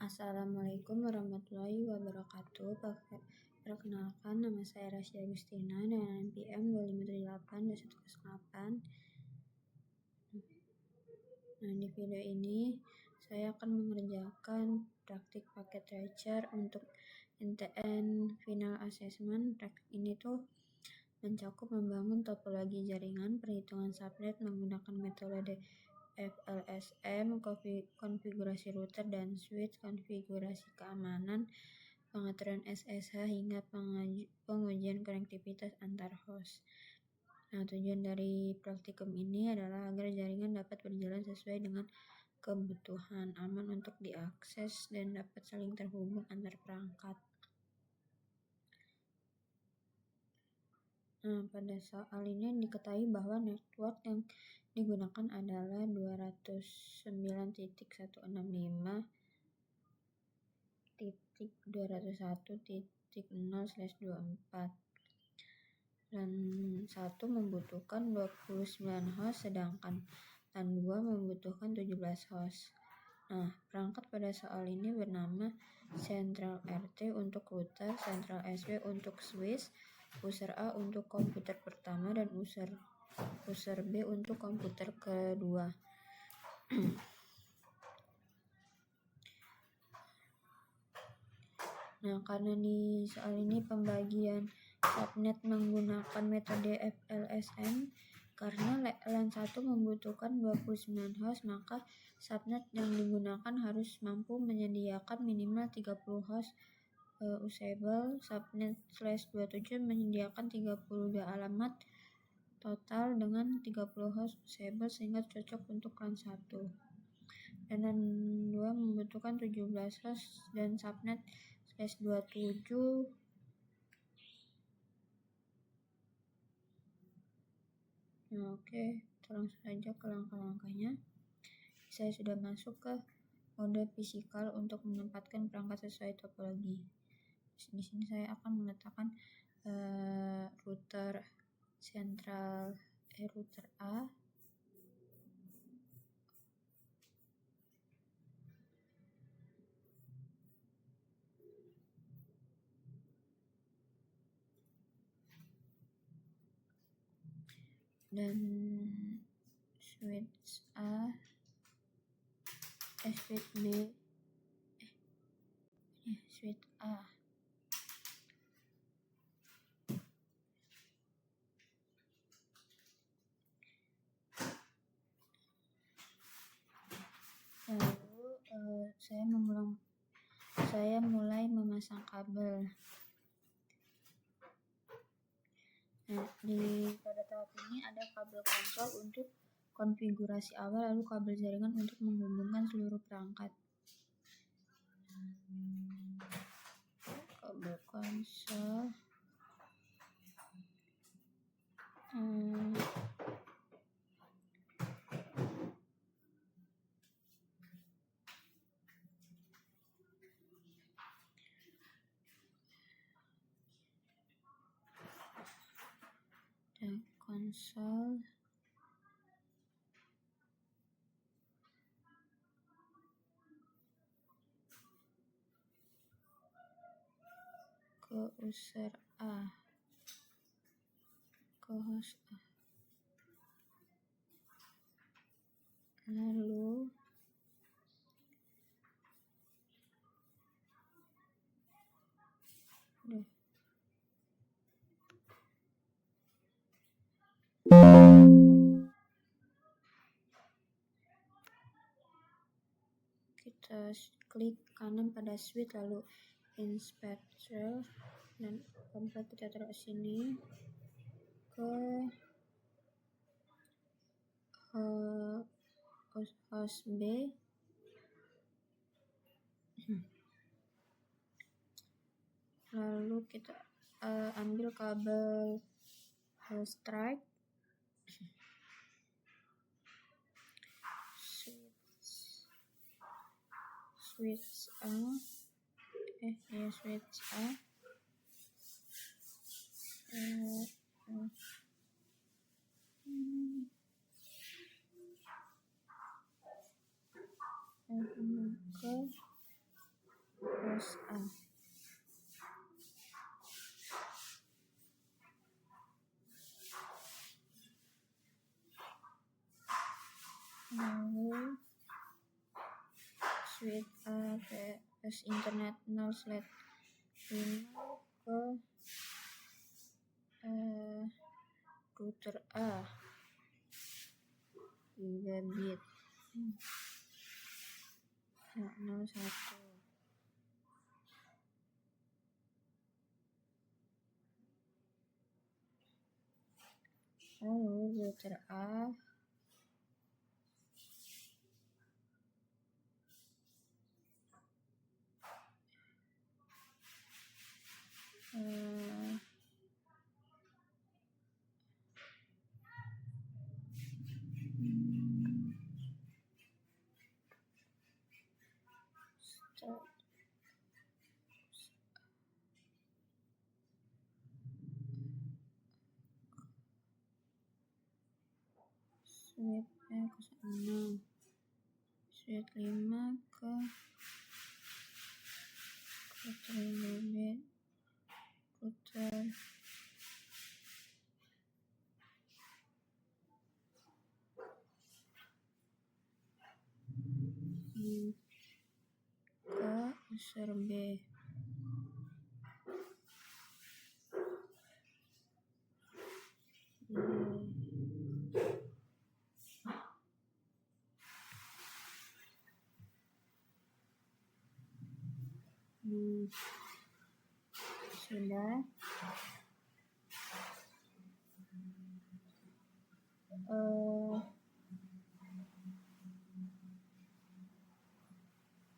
Assalamualaikum warahmatullahi wabarakatuh. Perkenalkan, nama saya Rasya Agustina dengan NPM 2578-2108. Nah, di video ini saya akan mengerjakan praktik paket tracer untuk NTN Final Assessment. Praktik ini tuh mencakup membangun topologi jaringan, perhitungan subnet menggunakan metode FLSM, konfigurasi router dan switch, konfigurasi keamanan, pengaturan SSH, hingga pengujian konektivitas antar host. Nah, tujuan dari praktikum ini adalah agar jaringan dapat berjalan sesuai dengan kebutuhan, aman untuk diakses, dan dapat saling terhubung antar perangkat. Nah, pada soal ini diketahui bahwa network yang digunakan adalah 209.165.201.0/24 dan 1 membutuhkan 29 host sedangkan LAN 2 membutuhkan 17 host. Nah, perangkat pada soal ini bernama Central RT untuk router, Central SW untuk switch, user A untuk komputer pertama, dan user B untuk komputer kedua. Nah, karena di soal ini pembagian subnet menggunakan metode FLSM, karena LAN 1 membutuhkan 29 host, maka subnet yang digunakan harus mampu menyediakan minimal 30 host usable. Subnet /27 menyediakan 32 alamat total dengan 30 host usable sehingga cocok untuk LAN 1. Dan LAN 2 membutuhkan 17 host dan subnet /27 Nah, oke, langsung saja ke langkah-langkahnya. Saya sudah masuk ke mode fisikal untuk menempatkan perangkat sesuai topologi. Di sini saya akan meletakkan router A. Dan switch A, switch B, switch A. Lalu saya mulai memasang kabel. Nah, pada tahap ini ada kabel kontrol untuk konfigurasi awal, lalu kabel jaringan untuk menghubungkan seluruh perangkat. Kabel konsol, dan konsol ke user A, ke host A. Lalu kita klik kanan pada switch, lalu inspector, dan kabel kita taruh sini ke host B. Lalu kita ambil kabel strike, switch A, switch A, ke host A. Lalu suite A vs internal/5 ke router A 3 bit 01. Lalu router A start suite A ke 6, suite 5 ke 3 bit router ke user B. Sudah.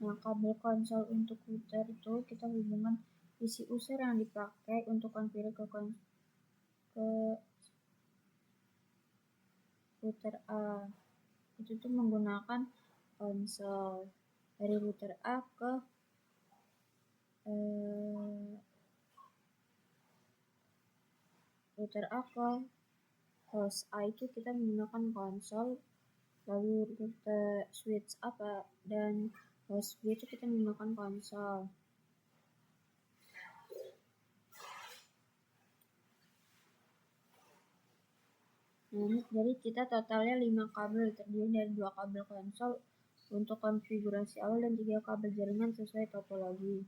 Nah, kabel konsol untuk router itu kita hubungkan PC user yang dipakai untuk konfigurasi ke router A. Itu tuh menggunakan konsol dari router A ke host A itu kita menggunakan konsol, lalu router switch apa dan host B itu kita menggunakan konsol. Nah, jadi kita totalnya 5 kabel, terdiri dari 2 kabel konsol untuk konfigurasi awal dan 3 kabel jaringan sesuai topologi.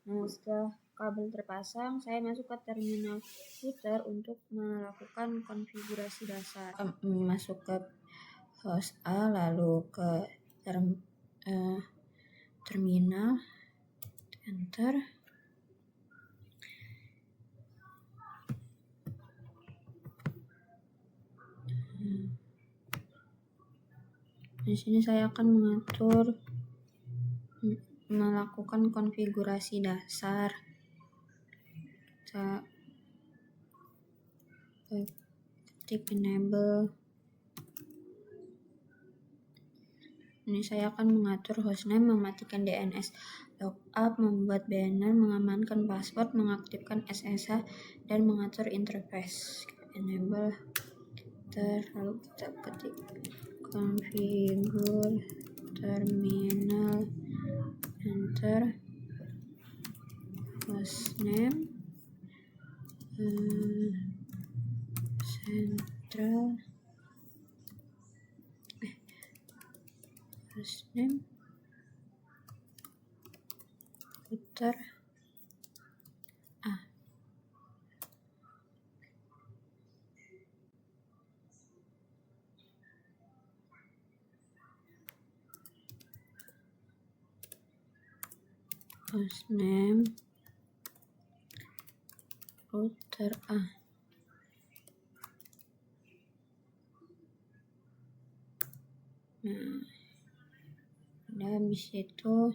Nah, setelah kabel terpasang, saya masuk ke terminal router untuk melakukan konfigurasi dasar. Masuk ke host A, lalu ke terminal, enter. Di sini saya akan melakukan konfigurasi dasar. Kita ketik enable. Ini saya akan mengatur hostname, mematikan DNS lookup, membuat banner, mengamankan password, mengaktifkan SSH, dan mengatur interface. Enable, lalu kita ketik configure terminal, enter, hostname, central, hostname, router A. Hostname, router A. Nah, habis itu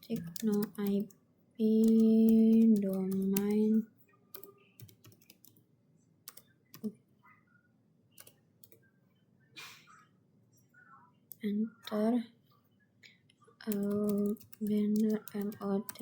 ketik no IP domain, enter, banner motd,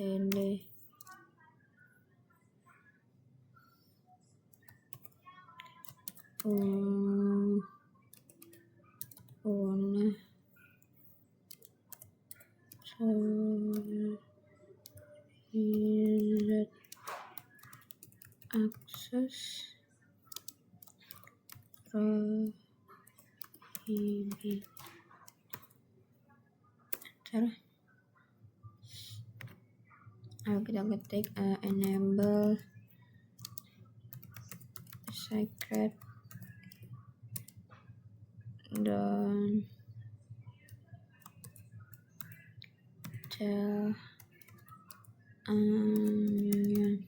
Reset access prohibit. Lalu kita ketik enable secret don't tell anyone.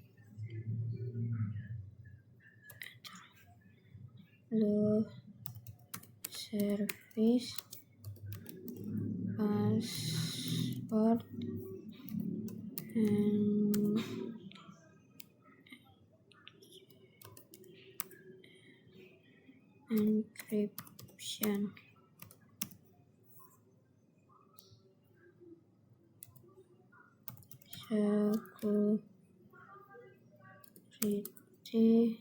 Lalu service password and encryption. Security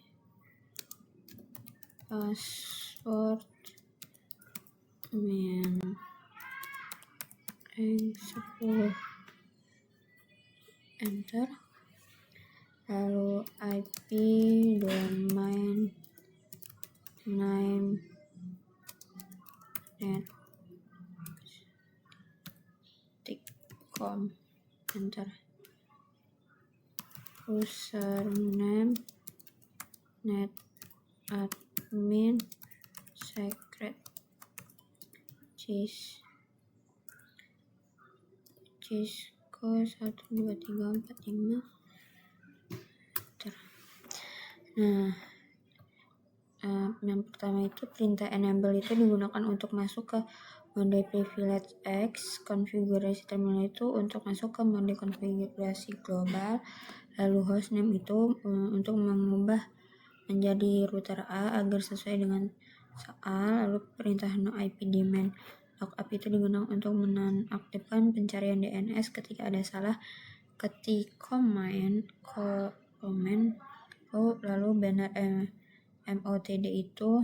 password min 10, enter. Lalu IP domain name net.com, enter. Username net admin secret Cisco 12345. Nah, yang pertama itu perintah enable itu digunakan untuk masuk ke mode privilege X. Konfigurasi terminal itu untuk masuk ke mode konfigurasi global. Lalu hostname itu untuk mengubah menjadi router A agar sesuai dengan A. Lalu perintah no IP daemon lookup itu digunakan untuk menonaktifkan pencarian DNS ketika ada salah ketik command. Lalu banner MOTD itu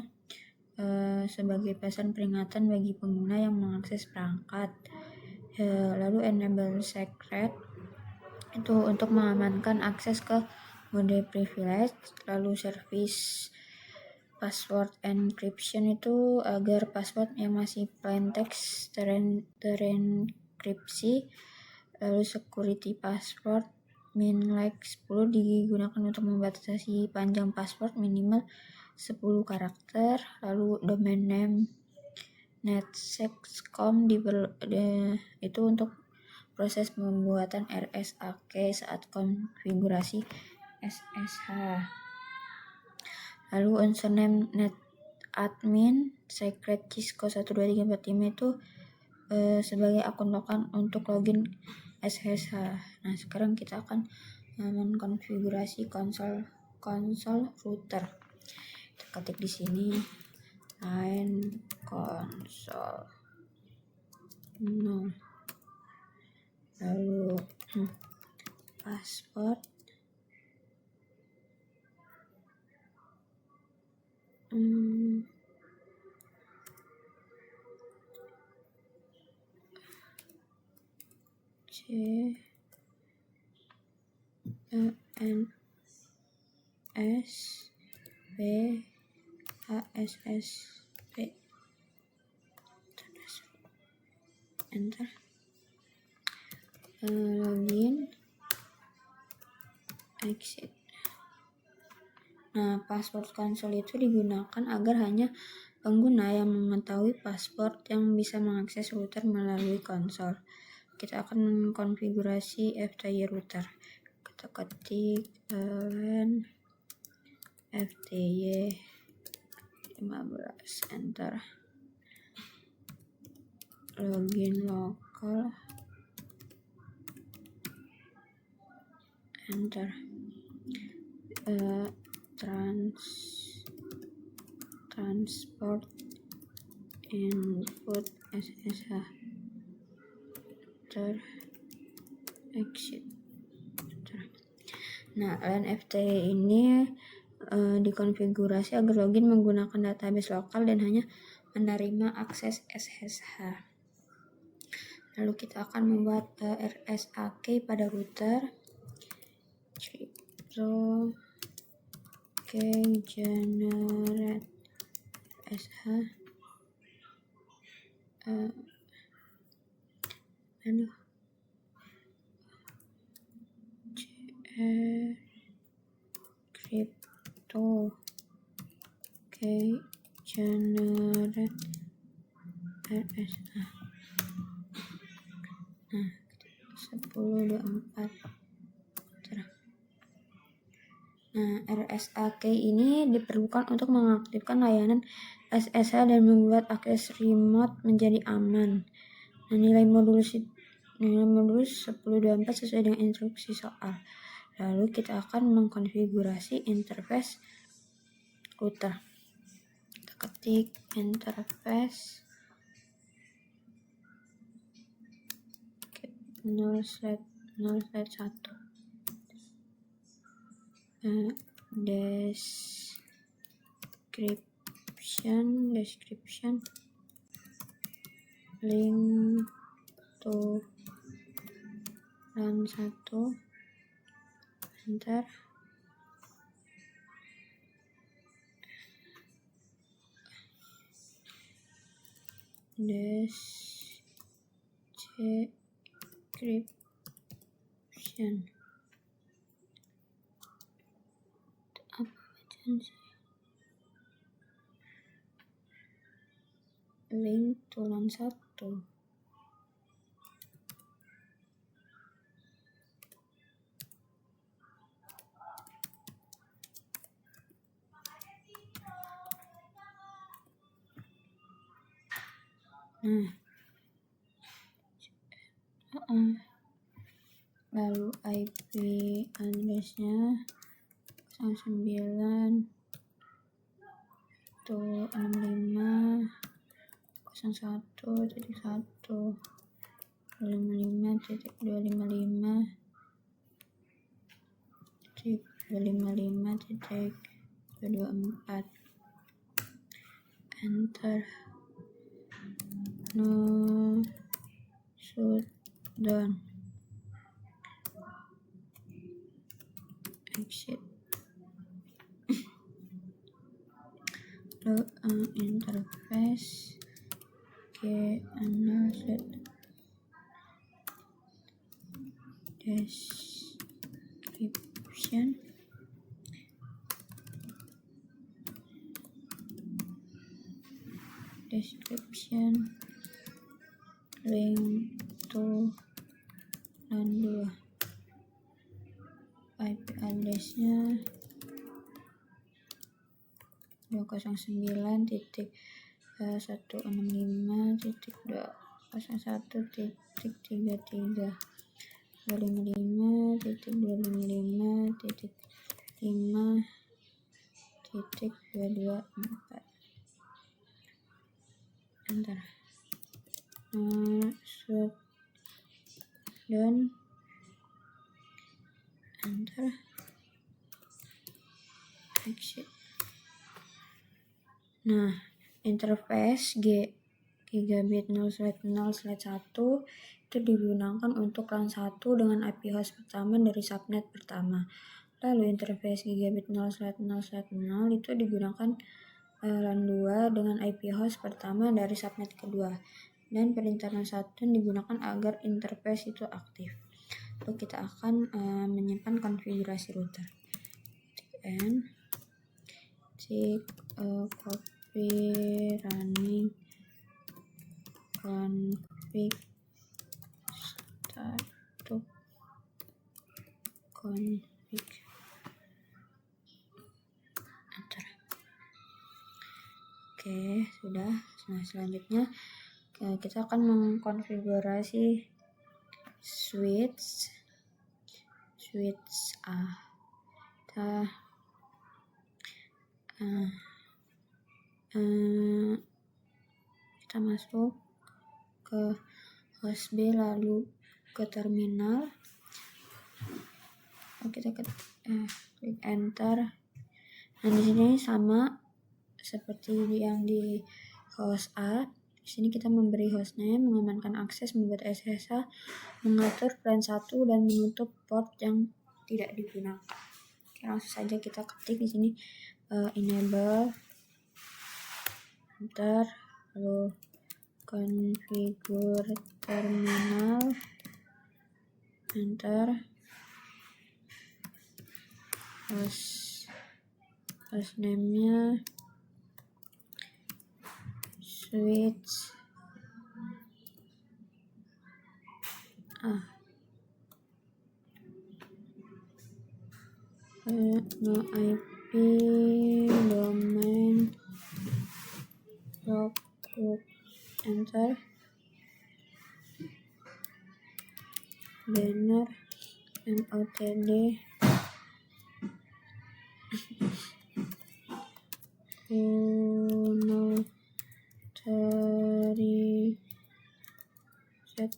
sebagai pesan peringatan bagi pengguna yang mengakses perangkat. Lalu enable secret itu untuk mengamankan akses ke mode privilege. Lalu service password encryption itu agar password yang masih plain text terenkripsi. Lalu security password min like 10 digunakan untuk membatasi panjang password minimal 10 karakter. Lalu domain name netsec.com itu untuk proses pembuatan RSAK saat konfigurasi SSH. Lalu username net admin secret Cisco 12345 itu sebagai akun lokal untuk login SSH. Nah, sekarang kita akan mengkonfigurasi konsol router. Kita ketik di sini line console no. Lalu password CNSPHSSP, enter. Login, exit. Nah, password konsol itu digunakan agar hanya pengguna yang mengetahui password yang bisa mengakses router melalui konsol. Kita akan mengkonfigurasi FTY router. Kita ketik LAN FTY 15, enter. Login lokal, enter. Transport input SSH, enter. Exit, enter. Nah, LAN FTY ini dikonfigurasi agar login menggunakan database lokal dan hanya menerima akses SSH. Lalu kita akan membuat RSAK pada router. crypto key generate sh crypto key generate RSA. Nah, 1024. Nah, RSA key ini diperlukan untuk mengaktifkan layanan SSH dan membuat akses remote menjadi aman. Nah, nilai modulus 1024 sesuai dengan instruksi soal. Lalu kita akan mengkonfigurasi interface router. Kita ketik interface 0/1 description link to LAN 1 enter. Description apa bacaan sih? Link to LAN 1. Lalu IP address-nya 09.1.1.255.255.254 enter. No shutdown exit. Interface description link to LAN 2. IP address-nya 255.255.255.5.254 enter. Shutdown enter. Exit. Nah, interface gigabit 0/0/1 itu digunakan untuk LAN 1 dengan IP host pertama dari subnet pertama. Lalu interface gigabit 0/0/0 itu digunakan LAN 2 dengan IP host pertama dari subnet kedua. Dan perintah LAN 1 digunakan agar interface itu aktif. Lalu kita akan menyimpan konfigurasi router. Copy running config startup config enter. Oke, sudah. Nah, selanjutnya kita akan mengkonfigurasi switch A. Kita masuk ke host B lalu ke terminal. Kita klik enter. Nah, di sini sama seperti yang di host A. Di sini kita memberi hostname, mengamankan akses, membuat SSH, mengatur LAN 1 dan menutup port yang tidak digunakan. Oke, langsung saja kita ketik di sini enable, enter, lalu configure terminal, enter, host name-nya switch no IP domain logbook, enter, banner motd unitary set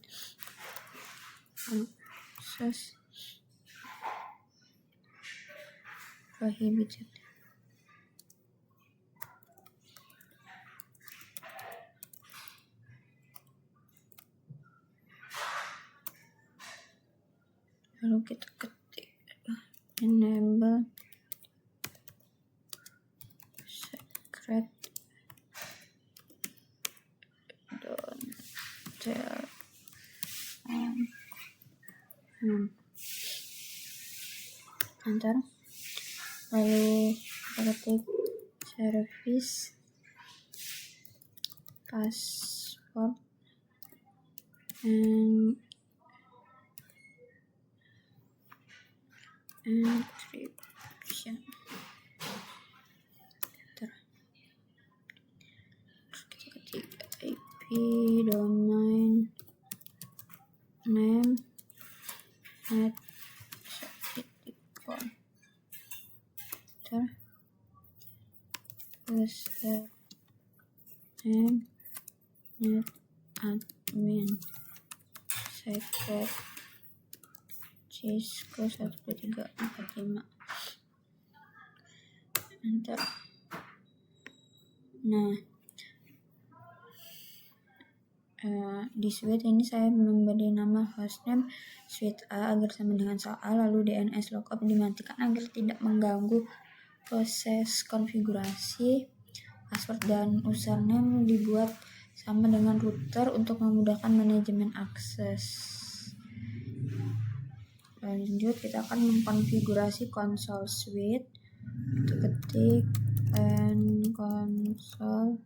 access prohibited. Lalu kita ketik enable secret, don't tell enter, lalu kita ketik service password and encryption, enter. Terus kita ketik IP domain name at certificate, enter, user name net admin secret Cisco 12345, enter. Nah, di suite ini saya memberi nama hostname suite A agar sama dengan sel A, lalu DNS lookup dimatikan agar tidak mengganggu proses konfigurasi. Password dan username dibuat sama dengan router untuk memudahkan manajemen akses. Lanjut, kita akan mengkonfigurasi console suite. Kita ketik console,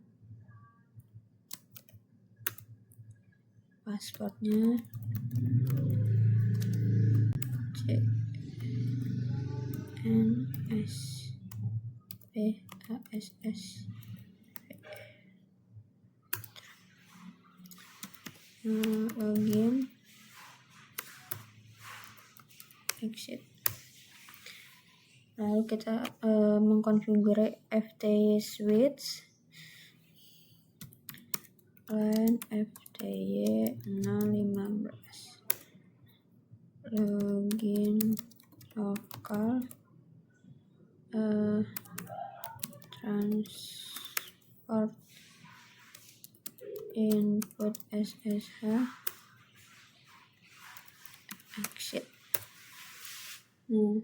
passwordnya CNSPASS, login, exit. Lalu kita mengkonfigurasi FTY switch, LAN FTY 015, login lokal, transport input SSH, exit. Nah,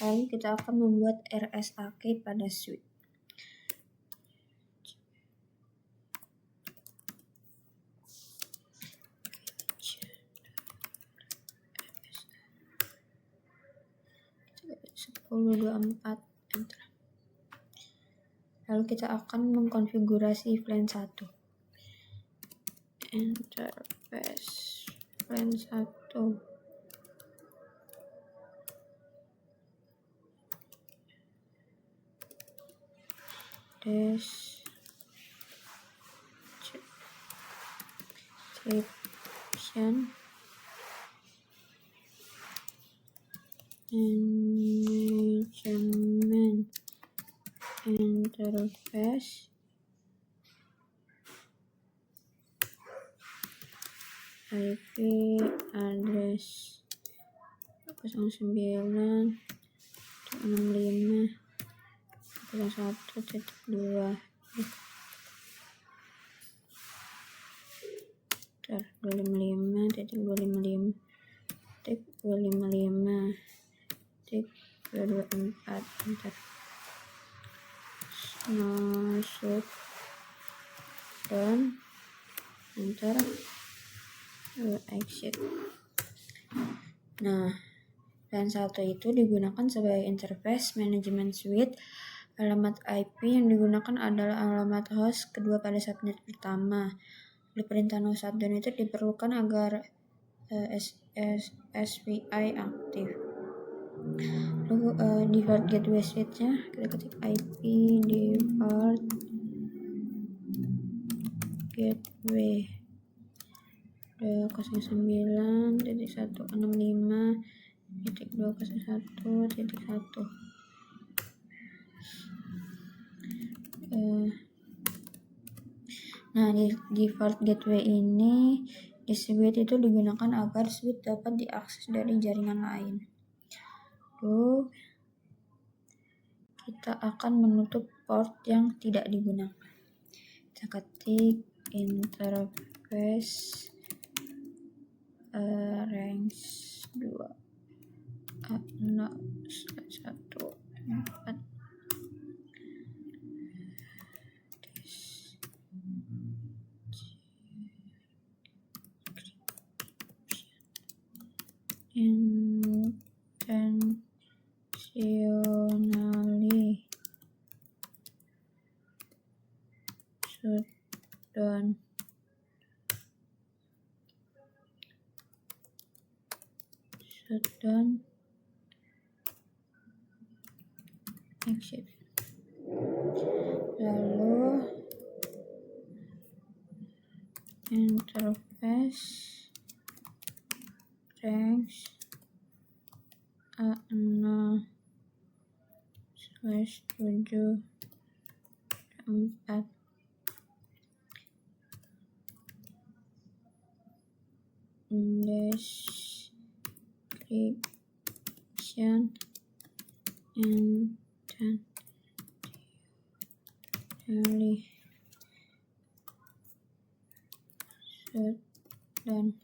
lalu kita akan membuat RSA-key pada suite. (1024) enter. Lalu kita akan mengkonfigurasi VLAN 1. Interface VLAN 1. Description management interface IP address 09.65.01.2 255.255 titik 224 enter. Shoot dan enter, exit. Nah, dan satu itu digunakan sebagai interface manajemen suite. Alamat IP yang digunakan adalah alamat host kedua pada subnet pertama. Di perintah no shutdown itu diperlukan agar SPI aktif. Lalu default gateway switch-nya kita ketik IP default gateway 209.165.201.1. Nah, di default gateway ini di switch itu digunakan agar switch dapat diakses dari jaringan lain. Lalu kita akan menutup port yang tidak digunakan. Kita ketik interface range 2 A0/1/4 intentionally shutdown exit. Lalu interface range A0/7/4 description intentionally shutdown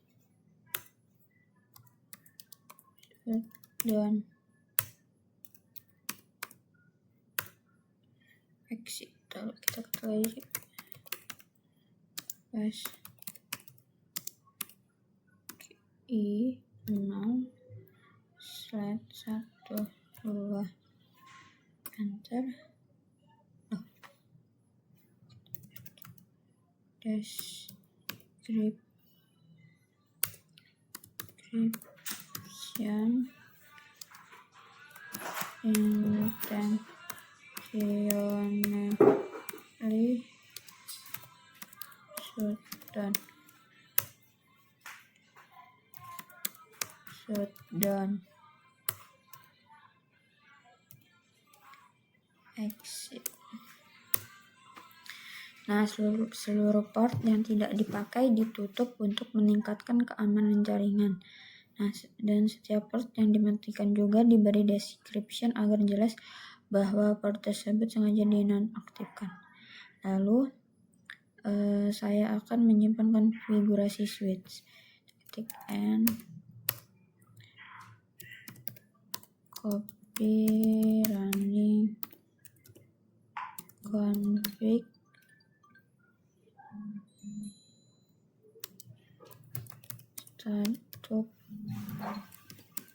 exit. Lalu kita ketik pas I0/1/2 enter. Description intentionally shutdown exit. Nah, seluruh port yang tidak dipakai ditutup untuk meningkatkan keamanan jaringan. Nah, dan setiap port yang dimatikan juga diberi description agar jelas bahwa port tersebut sengaja dinonaktifkan. Lalu saya akan menyimpan konfigurasi switch. Ketik n copy running config startup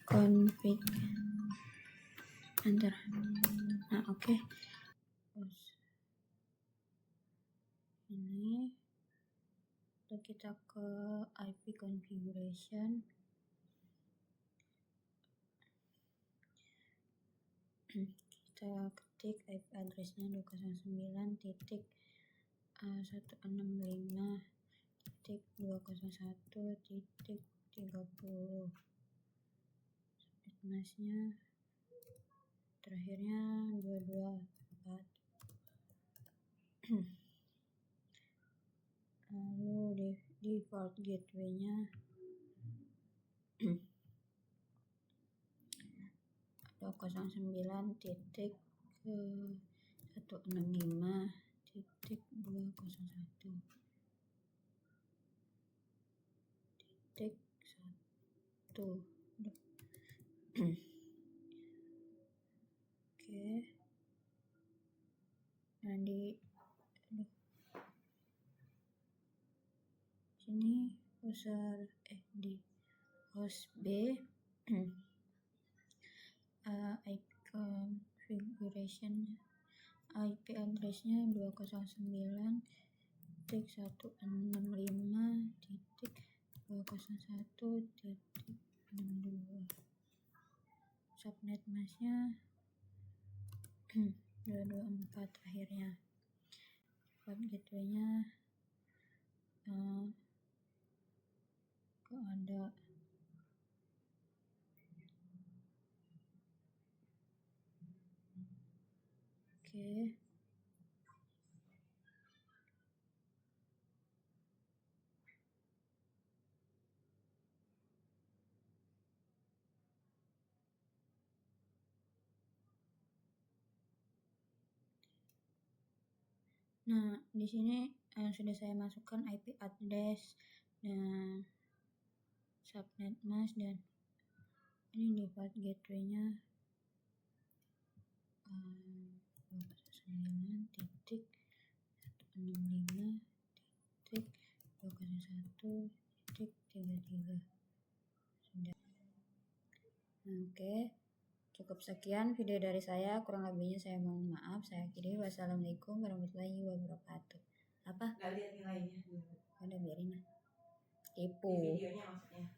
config enter. Nah, oke. Ini lalu kita ke IP configuration. Kita ketik IP addressnya 209.165.201.30. Masnya terakhirnya 224. Lalu di default gateway-nya 209.165.201.1. di host B IP configuration IP address-nya 209.165.201.62. Subnet mask-nya 224 akhirnya. Port gateway-nya ada. Oke. Nah, di sini sudah saya masukkan IP address, subnet mask, dan ini di port gateway-nya 209.165.201.33. Sudah. Oke. Cukup sekian video dari saya, kurang lebihnya saya mohon maaf. Saya akhiri. Wassalamualaikum warahmatullahi wabarakatuh. Apa? Nggak lihat nilainya. Ada biarin lah. Kepo. Di videonya maksudnya.